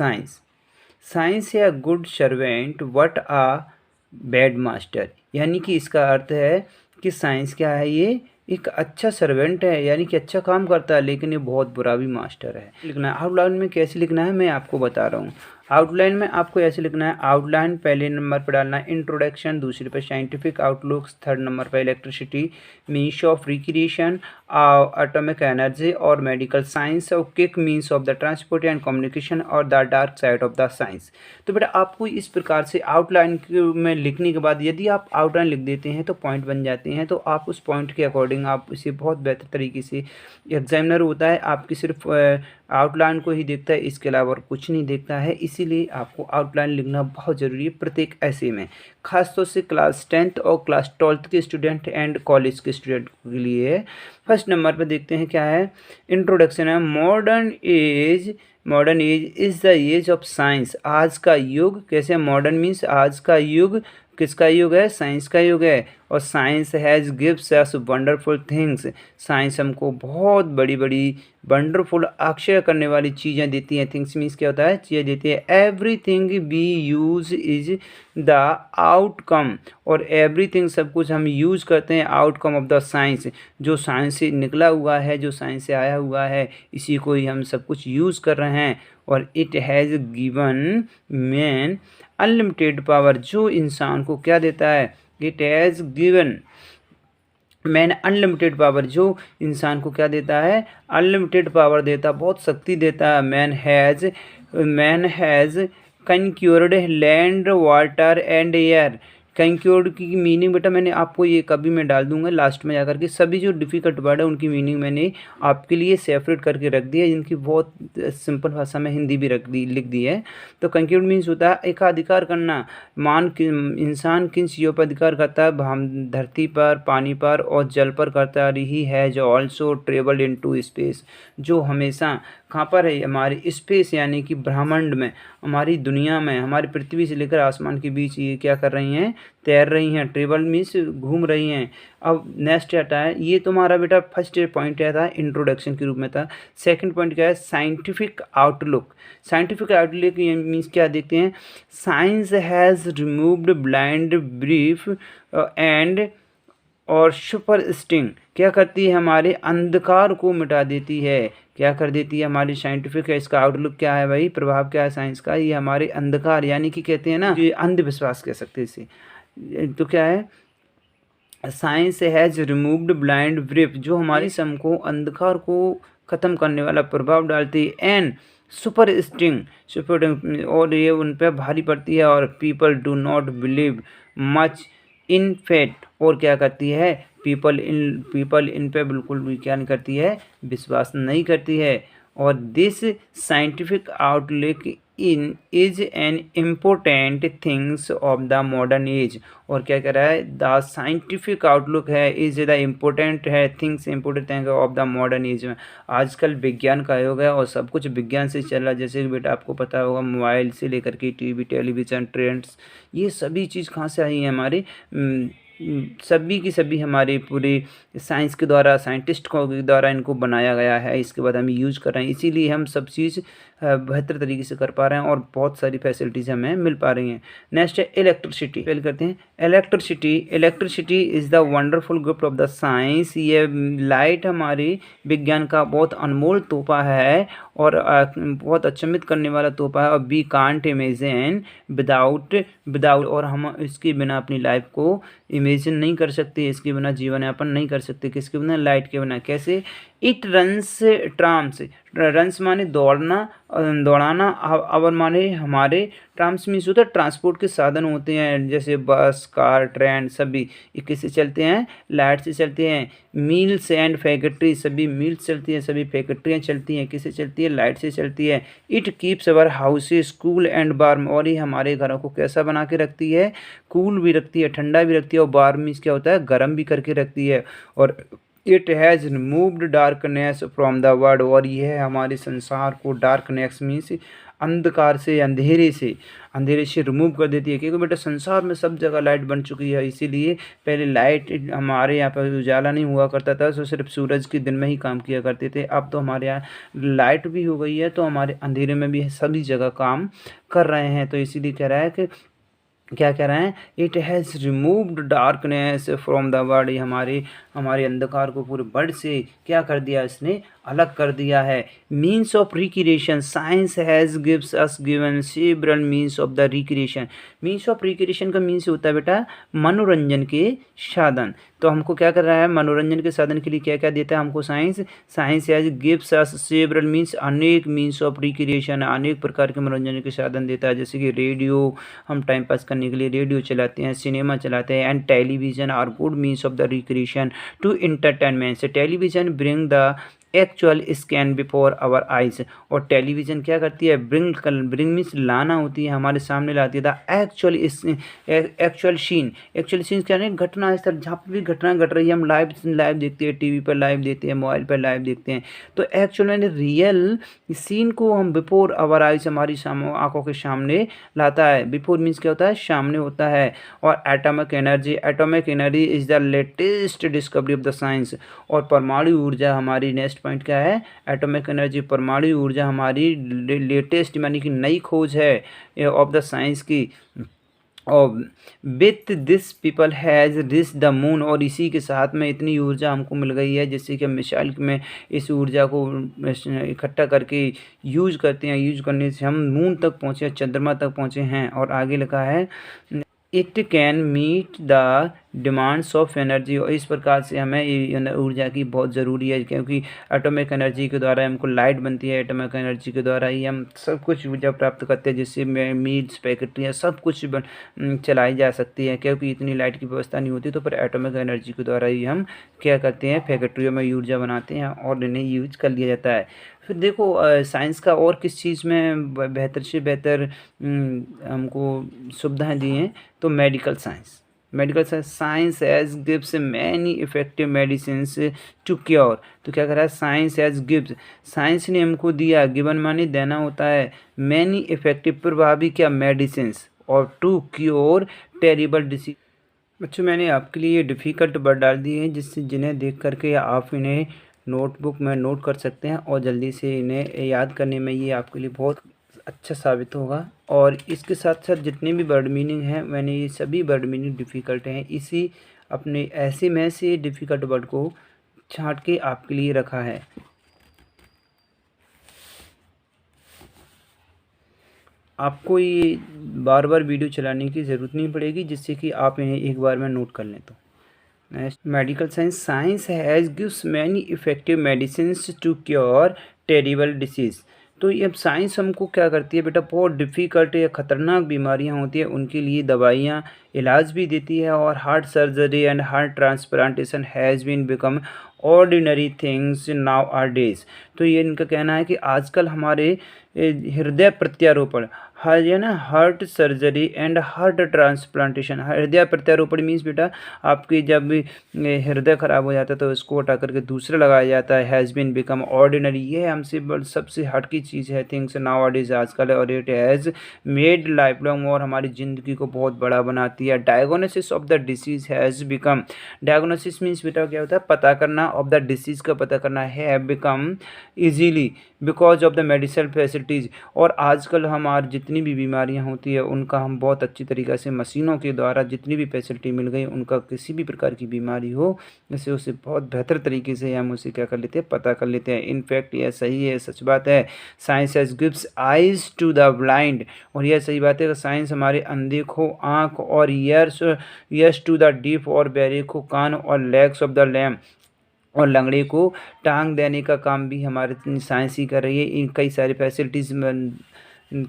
Science. Science है a good servant what a bad master. यानी कि इसका अर्थ है कि साइंस क्या है, ये एक अच्छा सर्वेंट है, यानी कि अच्छा काम करता है, लेकिन ये बहुत बुरा भी मास्टर है। लिखना है आउटलाइन में, कैसे लिखना है मैं आपको बता रहा हूँ। आउटलाइन में आपको ऐसे लिखना है, आउटलाइन पहले नंबर पर डालना है इंट्रोडक्शन, दूसरे पर साइंटिफिक आउटलुक्स, थर्ड नंबर पर electricity, means of recreation, atomic energy और मेडिकल साइंस, और quick means of the transport and communication और the dark side of the science. तो बेटा आपको इस प्रकार से आउटलाइन में लिखने के बाद यदि आप आउटलाइन लिख देते हैं तो पॉइंट बन जाते हैं, तो आप उस पॉइंट के अकॉर्डिंग आप इसे बहुत बेहतर तरीके से, एग्जामिनर होता है आपकी सिर्फ आउटलाइन को ही देखता है, इसके अलावा और कुछ नहीं देखता है, इसीलिए आपको आउटलाइन लिखना बहुत ज़रूरी है प्रत्येक ऐसे में, खासतौर से क्लास 10th और क्लास 12th के स्टूडेंट एंड कॉलेज के स्टूडेंट के लिए। फर्स्ट नंबर पर देखते हैं क्या है, इंट्रोडक्शन है, modern age is the age of science. आज का युग, कैसे, मॉडर्न मीन्स आज का युग किसका युग है, साइंस का युग है। और science has gives us wonderful things, science हमको बहुत बड़ी बड़ी वंडरफुल आश्चर्य करने वाली चीज़ें देती हैं। थिंग्स मीन्स क्या होता है, चीज़ें देती है। Everything we use is the outcome, और एवरीथिंग सब कुछ हम यूज़ करते हैं आउटकम ऑफ द साइंस, जो साइंस से निकला हुआ है, जो साइंस से आया हुआ है, इसी को ही हम सब कुछ यूज़ कर रहे हैं। और it has given man unlimited power, जो इंसान को क्या देता है, it has given man unlimited power, जो इंसान को क्या देता है, अनलिमिटेड पावर देता, बहुत शक्ति देता है। Man has conquered land water and air. Conquered की मीनिंग बेटा मैंने आपको ये कभी मैं डाल दूंगा लास्ट में जाकर के, सभी जो डिफ़िकल्ट वर्ड है उनकी मीनिंग मैंने आपके लिए सेपरेट करके रख दी है, जिनकी बहुत सिंपल भाषा में हिंदी भी लिख दी है। तो कंक्यूर्ड मीन्स होता है एकाधिकार करना, इंसान किन चीज़ों पर अधिकार करता है, हम धरती पर, पानी पर और जल पर करता रही है। जो ऑल्सो ट्रेवल्ड इनटू स्पेस, जो हमेशा कहाँ पर है, हमारी स्पेस यानी कि ब्रह्मांड में, हमारी दुनिया में, हमारी पृथ्वी से लेकर आसमान के बीच ये क्या कर रही हैं, तैर रही हैं। ट्रेवल मीन्स घूम रही हैं। अब नेक्स्ट आता है, ये तुम्हारा बेटा फर्स्ट पॉइंट क्या था, इंट्रोडक्शन के रूप में था। सेकंड पॉइंट क्या है, scientific outlook. Scientific outlook means क्या देखते हैं, science has removed blind brief and और सुपर स्टिंग, क्या करती है, हमारे अंधकार को मिटा देती है। क्या कर देती है हमारी साइंटिफिक है, इसका आउटलुक क्या है भाई, प्रभाव क्या है साइंस का, ये हमारे अंधकार, यानी कि कहते हैं ना, ये अंधविश्वास कह सकते हैं इसे। तो क्या है, science has removed blind brief, जो हमारी सम को, अंधकार को ख़त्म करने वाला प्रभाव डालती है। एंड सुपर स्टिंग, और ये उन पर भारी पड़ती है। और people do not believe much in fate, और क्या करती है, पीपल इन पे बिल्कुल भी क्या नहीं करती है, विश्वास नहीं करती है। और this scientific outlook in is an important things of the modern age, और क्या कह रहा है, द साइंटिफिक आउटलुक है, इज द इम्पोर्टेंट है, things important thing of the modern age में। आजकल विज्ञान का युग है और सब कुछ विज्ञान से चल रहा है। जैसे कि बेटा आपको पता होगा, मोबाइल से लेकर के टीवी, टेलीविज़न, ट्रेंड्स, ये सभी चीज़ कहाँ से आई हैं, हमारे सभी की सभी हमारे पूरे साइंस के द्वारा, साइंटिस्ट को के द्वारा इनको बनाया गया है। इसके बाद हम यूज़ कर रहे हैं, इसीलिए हम सब चीज़ बेहतर तरीके से कर पा रहे हैं और बहुत सारी फैसिलिटीज़ हमें मिल पा रही हैं। नेक्स्ट है इलेक्ट्रिसिटी, पहले करते हैं electricity is the wonderful gift of the science. ये लाइट हमारी विज्ञान का बहुत अनमोल तोहफा है और बहुत अचंभित करने वाला तोहफा है। और वी कांट इमेजिन विदाउट, और हम इसके बिना अपनी लाइफ को इमेजिन नहीं कर सकते, इसके बिना जीवन यापन नहीं कर सकते, किसके बिना, लाइट के बिना। कैसे, इट रन्स माने दौड़ना, दौड़ाना, और माने हमारे, ट्राम्स मीन्स होता है ट्रांसपोर्ट के साधन होते हैं, जैसे बस, कार, ट्रेन, सभी ये किससे चलते हैं, लाइट से चलते हैं। मिल्स एंड फैक्ट्री, सभी मिल्स चलती हैं, सभी फैक्ट्रियाँ चलती हैं, किससे चलती है, लाइट से चलती है। It keeps our houses cool and warm, और ये हमारे घरों को कैसा बना के रखती है, कूल भी रखती है, ठंडा भी रखती है, और वार्म मीन्स क्या होता है, गर्म भी करके रखती है। और it has removed darkness from the world, और यह हमारे संसार को, डार्कनेस मीन्स अंधकार से, अंधेरे से रिमूव कर देती है। क्योंकि बेटा संसार में सब जगह लाइट बन चुकी है, इसीलिए पहले लाइट हमारे यहाँ पर उजाला नहीं हुआ करता था, तो सिर्फ सूरज के दिन में ही काम किया करते थे। अब तो हमारे यहाँ लाइट भी हो गई है, तो हमारे अंधेरे में भी सभी जगह काम कर रहे हैं। तो इसीलिए कह रहा है कि क्या कह रहे हैं, it has removed darkness from the world, हमारे हमारे अंधकार को पूरे वर्ल्ड से क्या कर दिया, इसने अलग कर दिया है। Means of recreation, science has given several means of the recreation. Means of recreation का मीन्स होता है बेटा मनोरंजन के साधन। तो हमको क्या कर रहा है, मनोरंजन के साधन के लिए क्या क्या देता है हमको science has gives us several means, अनेक मीन्स ऑफ रिक्रिएशन, अनेक प्रकार के मनोरंजन के साधन देता है। जैसे कि रेडियो, हम टाइम पास करने के लिए रेडियो चलाते हैं, सिनेमा चलाते हैं, and television are good means of the recreation to entertainment. से television bring the actual scan before our eyes, और टेलीविज़न क्या करती है, ब्रिंग मीन्स लाना होती है, हमारे सामने लाती है द एक्चुअल सीन क्या है, घटना स्थल, जहाँ पर भी घटना घट रही है हम लाइव देखते हैं, टीवी पर लाइव देखते हैं, मोबाइल पर लाइव देखते हैं। तो एक्चुअल यानी रियल सीन को हम बिफोर आवर आइज, हमारी आंखों के सामने लाता है। बिफोर मीन्स क्या होता है, सामने होता है। और atomic energy is the latest discovery of the science, और परमाणु ऊर्जा हमारी, नेक्स्ट पॉइंट क्या है, एटॉमिक एनर्जी, परमाणु ऊर्जा हमारी लेटेस्ट यानी कि नई खोज है ऑफ द साइंस की। और with this people has rich the moon, और इसी के साथ में इतनी ऊर्जा हमको मिल गई है जिससे कि हम मिसाइल में इस ऊर्जा को इकट्ठा करके यूज करते हैं, यूज करने से हम मून तक पहुँचे, चंद्रमा तक पहुँचे हैं। और आगे लिखा है it can meet the demands of energy, और इस प्रकार से हमें ऊर्जा की बहुत ज़रूरी है, क्योंकि एटॉमिक एनर्जी के द्वारा हमको लाइट बनती है, एटॉमिक एनर्जी के द्वारा ही हम सब कुछ ऊर्जा प्राप्त करते हैं, जिससे मीट्स, फैक्ट्रियाँ सब कुछ चलाई जा सकती है। क्योंकि इतनी लाइट की व्यवस्था नहीं होती, तो पर एटॉमिक एनर्जी के द्वारा ही हम क्या करते हैं, फैक्ट्रियों में ऊर्जा बनाते हैं और इन्हें यूज कर लिया जाता है। फिर देखो साइंस का और किस चीज़ में बेहतर से बेहतर हमको सुविधाएं दी हैं, तो medical science has gives many effective medicines to cure. तो क्या कर रहा है, साइंस ने हमको दिया, गिवन माने देना होता है, मैनी इफेक्टिव प्रभावी क्या मेडिसिन्स, और टू क्योर टेरिबल डिसीज। बच्चों मैंने आपके लिए डिफ़िकल्ट वर्ड डाल दिए हैं, जिन्हें देख करके आप इन्हें नोटबुक में नोट कर सकते हैं, और जल्दी से इन्हें याद करने में ये आपके लिए बहुत अच्छा साबित होगा। और इसके साथ साथ जितने भी वर्ड मीनिंग हैं, मैंने ये सभी वर्ड मीनिंग डिफ़िकल्ट हैं, इसी अपने ऐसे में से डिफ़िकल्ट वर्ड को छांट के आपके लिए रखा है। आपको ये बार बार वीडियो चलाने की ज़रूरत नहीं पड़ेगी, जिससे कि आप इन्हें एक बार में नोट कर लें। तो next, medical science has gives many effective medicines to cure terrible disease. तो ये अब साइंस हमको क्या करती है बेटा, बहुत डिफ़िकल्ट या ख़तरनाक बीमारियां होती है उनके लिए दवाइयाँ, इलाज भी देती है। और heart surgery and heart transplantation has been become ordinary things nowadays. तो ये इनका कहना है कि आजकल हमारे हृदय प्रत्यारोपण, heart surgery and heart transplantation. हृदय प्रत्यारोपण मीन्स बेटा आपकी जब हृदय ख़राब हो जाता है तो इसको हटा करके दूसरा लगाया जाता है, हैज़ बीन बिकम ऑर्डिनरी। ये हमसे सबसे हट की चीज़ है, थिंग्स नाउ डेज आजकल, और it has made life long, और हमारी ज़िंदगी को बहुत बड़ा बनाती है। Diagnosis of the disease has become, diagnosis means बेटा क्या होता है, पता करना, ऑफ द डिसीज़ का पता करना, है become easily because of the medicinal facilities. और आजकल हमारी जितनी भी बीमारियां होती है उनका हम बहुत अच्छी तरीक़े से मशीनों के द्वारा, जितनी भी फैसिलिटी मिल गई, उनका किसी भी प्रकार की बीमारी हो जैसे उसे बहुत बेहतर तरीके से हम उसे क्या कर लेते हैं, पता कर लेते हैं। इनफैक्ट यह सही है, सच बात है, science has gives eyes to the blind, और यह सही बात है कि साइंस हमारे अंधे को आँख, और ईयर्स टू द डीफ, और बहरे को कान, और लेग्स ऑफ द लैम, और लंगड़े को टांग देने का काम भी हमारे साइंस ही कर रही है। इन कई सारी फैसिलिटीज़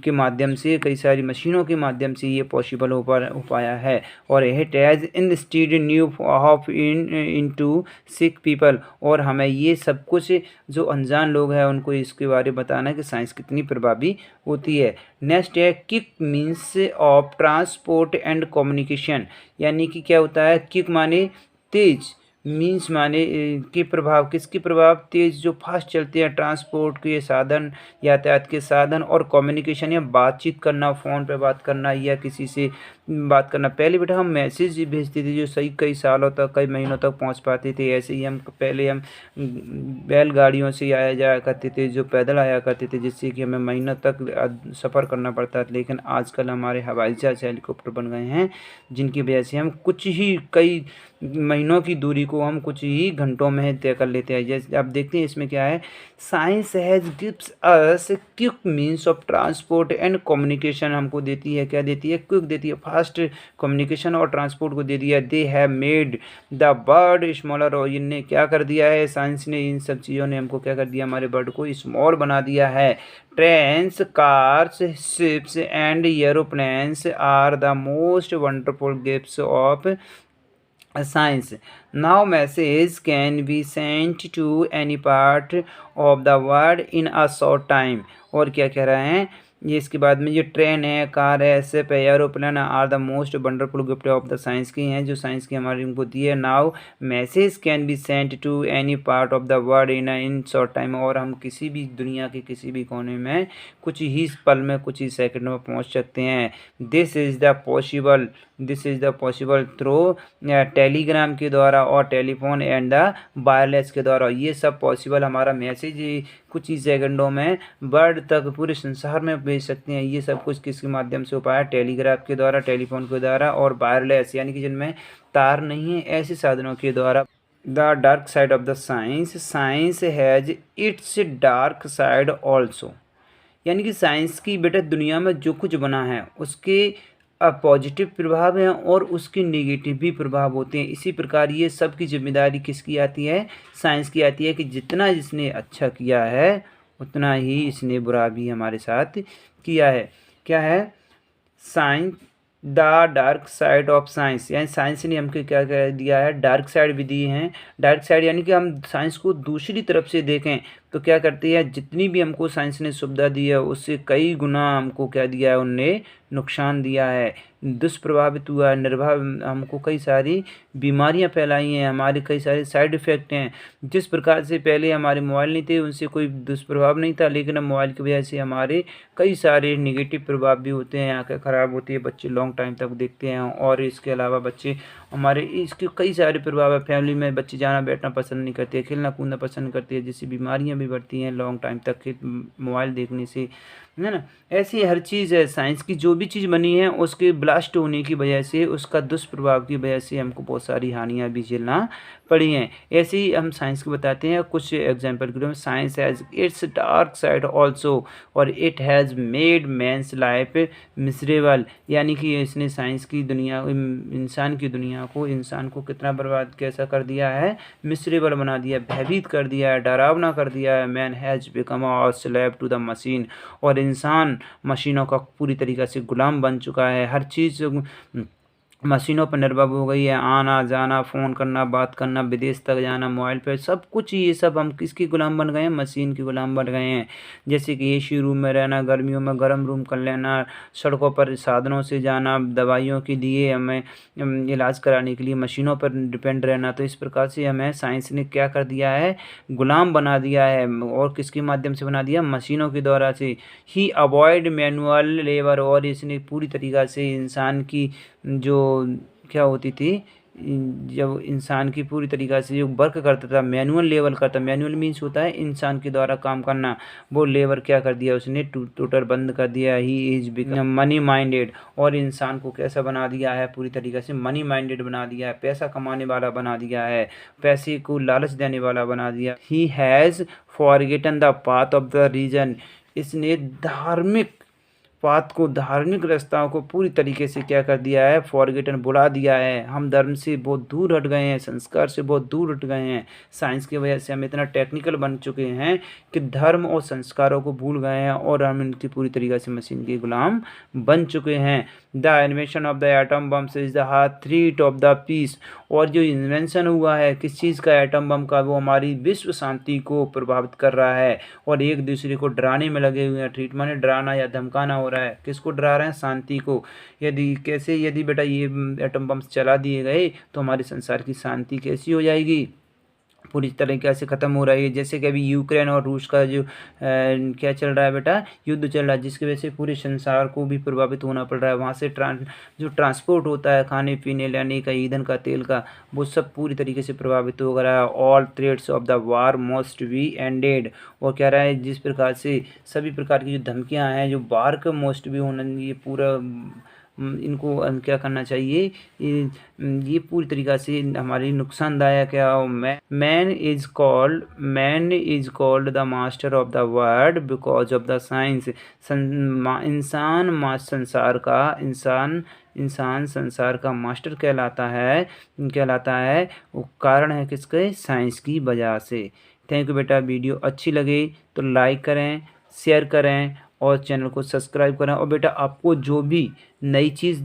के माध्यम से, कई सारी मशीनों के माध्यम से ये पॉसिबल हो पाया है। और it has instead new of into sick people, और हमें ये सब कुछ जो अनजान लोग हैं उनको इसके बारे में बताना है कि साइंस कितनी प्रभावी होती है। नेक्स्ट है kick means of transport and communication, यानी कि क्या होता है, किक माने तेज, मीन्स माने के प्रभाव, किसके प्रभाव? तेज जो फास्ट चलते हैं ट्रांसपोर्ट के साधन, यातायात के साधन और कम्युनिकेशन या बातचीत करना, फ़ोन पे बात करना या किसी से बात करना। पहले बेटा हम मैसेज ही भेजते थे जो सही कई सालों तक, कई महीनों तक पहुंच पाते थे। ऐसे ही हम पहले हम बैलगाड़ियों से आया जाया करते थे, जो पैदल आया करते थे, जिससे कि हमें महीनों तक सफ़र करना पड़ता था। लेकिन आजकल हमारे हवाई जहाज़, हेलीकॉप्टर बन गए हैं, जिनकी वजह से हम कुछ ही कई महीनों की दूरी को हम कुछ ही घंटों में तय कर लेते हैं। जैसे आप देखते हैं इसमें क्या है, science has gives us quick means of transport and communication, हमको देती है, क्या देती है? क्विक देती है, फास्ट कम्युनिकेशन और ट्रांसपोर्ट को दे दिया। They have made the bird smaller, और इनने क्या कर दिया है, साइंस ने, इन सब चीज़ों ने हमको क्या कर दिया, हमारे बर्ड को स्मॉल बना दिया है। Trains, cars, ships and aeroplanes are the most wonderful gifts of science. Now message can be sent to any part of the world in a short time. और क्या कह रहे हैं ये, इसके बाद में ये ट्रेन है, कार है, शिप है, aeroplane are the most wonderful gift of the science की हैं, जो साइंस की हमारी उनको दी है। Now message can be sent to any part of the world in short time, और हम किसी भी दुनिया के किसी भी कोने में कुछ ही पल में, कुछ ही सेकंड में पहुंच सकते हैं। This is the possible through Telegram के द्वारा और टेलीफोन एंड द वायरलेस के द्वारा। ये सब पॉसिबल, हमारा मैसेज कुछ ही सेकंडों में वर्ल्ड तक, पूरे संसार में भेज सकते हैं। ये सब कुछ किसके माध्यम से हो पाया? टेलीग्राफ के द्वारा, टेलीफोन के द्वारा और वायरलेस, यानी कि जिनमें तार नहीं है, ऐसे साधनों के द्वारा। The dark side of the science has its dark side also, यानी कि साइंस की बेटा दुनिया में जो कुछ बना है उसके पॉजिटिव प्रभाव हैं और उसके नेगेटिव भी प्रभाव होते हैं। इसी प्रकार ये सब की जिम्मेदारी किसकी आती है? साइंस की आती है, कि जितना इसने अच्छा किया है उतना ही इसने बुरा भी हमारे साथ किया है। क्या है? Science, the dark side of science, यानी साइंस ने हमको क्या कह दिया है? डार्क साइड भी दी हैं। डार्क साइड यानी कि हम साइंस को दूसरी तरफ से देखें तो क्या करती है, जितनी भी हमको साइंस ने सुविधा दी है उससे कई गुना हमको क्या दिया है, उनने नुकसान दिया है, दुष्प्रभावित हुआ है, निर्भर हमको कई सारी बीमारियां फैलाई हैं, हमारे कई सारे साइड इफ़ेक्ट हैं। जिस प्रकार से पहले हमारे मोबाइल नहीं थे, उनसे कोई दुष्प्रभाव नहीं था, लेकिन अब मोबाइल की वजह से हमारे कई सारे नेगेटिव प्रभाव भी होते हैं। आँखें ख़राब होती है, बच्चे लॉन्ग टाइम तक देखते हैं, और इसके अलावा बच्चे हमारे इसके कई सारे प्रभाव है। फैमिली में बच्चे जाना बैठना पसंद नहीं करते, खेलना कूदना पसंद करते हैं, जिससे बीमारियां भी बढ़ती हैं लॉन्ग टाइम तक मोबाइल देखने से, है ना। ऐसी हर चीज़ है, साइंस की जो भी चीज़ बनी है उसके ब्लास्ट होने की वजह से, उसका दुष्प्रभाव की वजह से हमको बहुत सारी हानियाँ भी झेलना पड़ी हैं। ऐसे ही हम साइंस को बताते हैं कुछ एग्जाम्पल के लिए। Science has its dark side also, और it has made man's life miserable, यानी कि इसने साइंस की दुनिया, इंसान की दुनिया को, इंसान को कितना बर्बाद कैसा कर दिया है? मिसरेबल बना दिया, भयभीत कर दिया है, डरावना कर दिया है। Man has become a slave to the machine, और इंसान मशीनों का पूरी तरीक़े से गुलाम बन चुका है। हर चीज़ मशीनों पर निर्भर हो गई है, आना जाना, फ़ोन करना, बात करना, विदेश तक जाना, मोबाइल पे सब कुछ, ये सब हम किसके गुलाम बन गए हैं? मशीन के गुलाम बन गए हैं। जैसे कि एसी रूम में रहना, गर्मियों में गर्म रूम कर लेना, सड़कों पर साधनों से जाना, दवाइयों के लिए हमें इलाज कराने के लिए मशीनों पर डिपेंड रहना। तो इस प्रकार से हमें साइंस ने क्या कर दिया है? गुलाम बना दिया है। और किसके माध्यम से बना दिया? मशीनों के द्वारा से ही। अवॉइड मैनुअल लेबर, और इसने पूरी तरीक़ा से इंसान की जो क्या होती थी, जब इंसान की पूरी तरीक़ा से जो वर्क करता था, मैनुअल लेबर करता, मैनुअल मीन्स होता है इंसान के द्वारा काम करना, वो लेबर क्या कर दिया उसने? टोटल बंद कर दिया। He is become money minded, और इंसान को कैसा बना दिया है? पूरी तरीक़े से मनी माइंडेड बना दिया है, पैसा कमाने वाला बना दिया है, पैसे को लालच देने वाला बना दिया। He has forgotten the path of the reason, इसने धार्मिक पाथ को, धार्मिक रास्ताओं को पूरी तरीके से क्या कर दिया है? फॉरगेटन, भुला दिया है। हम धर्म से बहुत दूर हट गए हैं, संस्कार से बहुत दूर हट गए हैं। साइंस की वजह से हम इतना टेक्निकल बन चुके हैं कि धर्म और संस्कारों को भूल गए हैं, और हम इनकी पूरी तरीके से मशीन के गुलाम बन चुके हैं। The invention of the atom bomb is the threat of the peace, और जो इन्वेंशन हुआ है किस चीज़ का? एटम बम का, वो हमारी विश्व शांति को प्रभावित कर रहा है, और एक दूसरे को डराने में लगे हुए हैं। थ्रेट माने डराना या धमकाना हो रहा है, किसको डरा रहे हैं, शांति को। यदि बेटा ये एटम बम चला दिए गए तो हमारे संसार की शांति कैसी हो जाएगी, पूरी तरीके से ख़त्म हो रही है। जैसे कि अभी यूक्रेन और रूस का जो क्या चल रहा है बेटा, युद्ध चल रहा है, जिसकी वजह से पूरे संसार को भी प्रभावित होना पड़ रहा है। वहाँ से जो ट्रांसपोर्ट होता है खाने पीने लाने का, ईंधन का, तेल का, वो सब पूरी तरीके से प्रभावित हो रहा है। All threats of the war must be ended. और कह रहा है जिस प्रकार से सभी प्रकार की जो धमकियाँ हैं, जो वार का मस्ट बी होना, ये पूरा इनको क्या करना चाहिए, ये पूरी तरीक़ा से हमारी नुकसानदायक है। Man is called the master of the world because of the science. इंसान संसार का मास्टर कहलाता है, वो कारण है किसके, साइंस की वजह से। थैंक यू बेटा। वीडियो अच्छी लगे तो लाइक करें, शेयर करें और चैनल को सब्सक्राइब करें। और बेटा आपको जो भी नई चीज़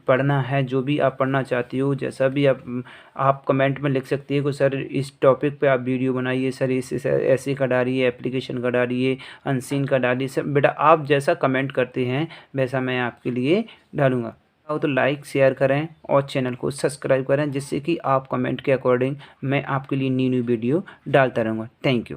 पढ़ना है, जो भी आप पढ़ना चाहती हो, जैसा भी आप कमेंट में लिख सकती है कि सर इस टॉपिक पे आप वीडियो बनाइए, सर इस ऐसे का डालिए, एप्लीकेशन का डालिए, अनसीन का डालिए। सर बेटा आप जैसा कमेंट करते हैं वैसा मैं आपके लिए डालूँगा। तो लाइक शेयर करें और चैनल को सब्सक्राइब करें, जिससे कि आप कमेंट के अकॉर्डिंग मैं आपके लिए न्यू वीडियो डालता रहूँगा। Thank you.